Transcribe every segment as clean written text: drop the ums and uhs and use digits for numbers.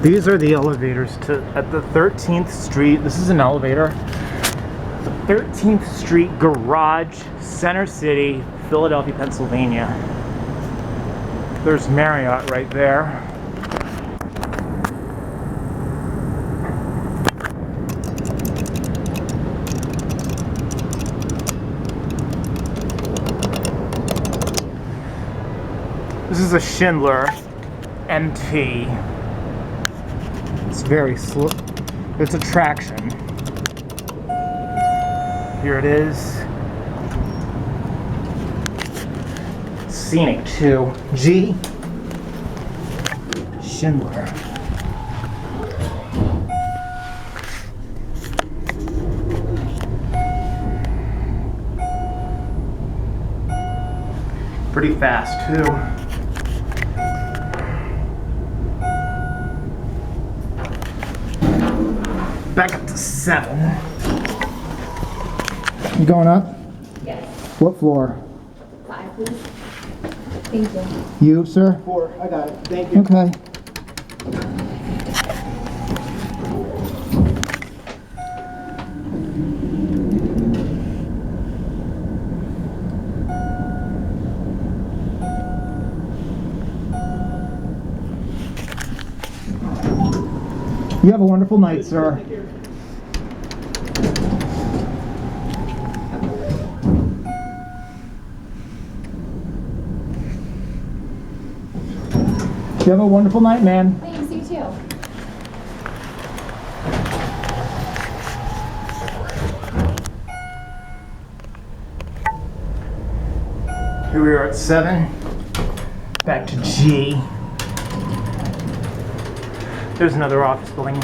These are the elevators at the 13th Street. This is an elevator. The 13th Street Garage, Center City, Philadelphia, Pennsylvania. There's Marriott right there. This is a Schindler MT. It's very slow. It's a traction. Here it is. Scenic too. G. Schindler. Pretty fast too. Back up to 7. You going up? Yes. What floor? 5, please. Thank you. You, sir? 4. I got it. Thank you. Okay. You have a wonderful night, sir. You have a wonderful night, man. Thanks, you too. Here we are at 7. Back to G. There's another office building.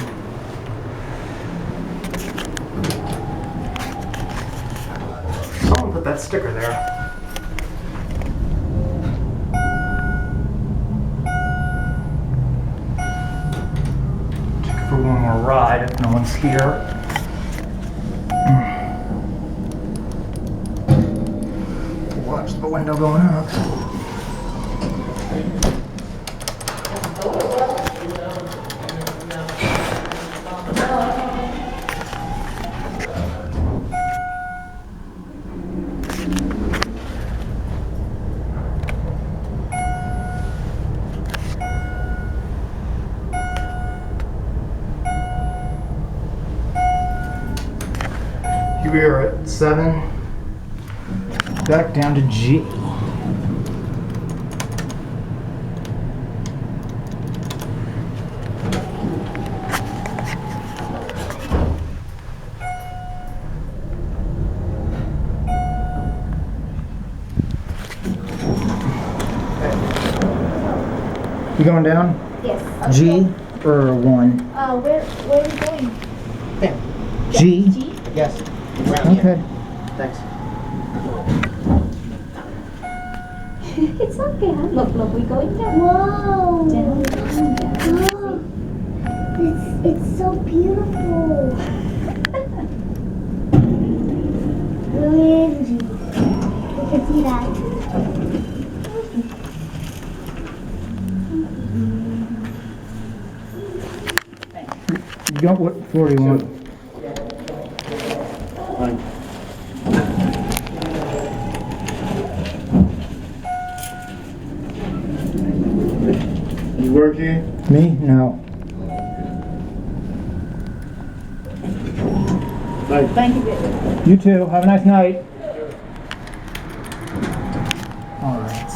Someone put that sticker there. For one more ride if no one's here. Watch the window going up. Here we are at 7, back down to G. You going down? Yes. G or 1? Where are we going? There. G? G? Yes. Round Okay. Thanks. It's okay. Look, we're going down. Whoa! Down, down. It's so beautiful. Really, you can see that. You got what floor do you want? Fine. You work here? Me? No. Bye. Thank you, baby. You too. Have a nice night. Alright.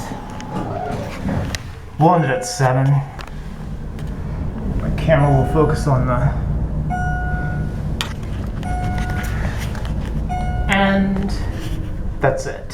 We'll end it at 7. My camera will focus on the... And that's it.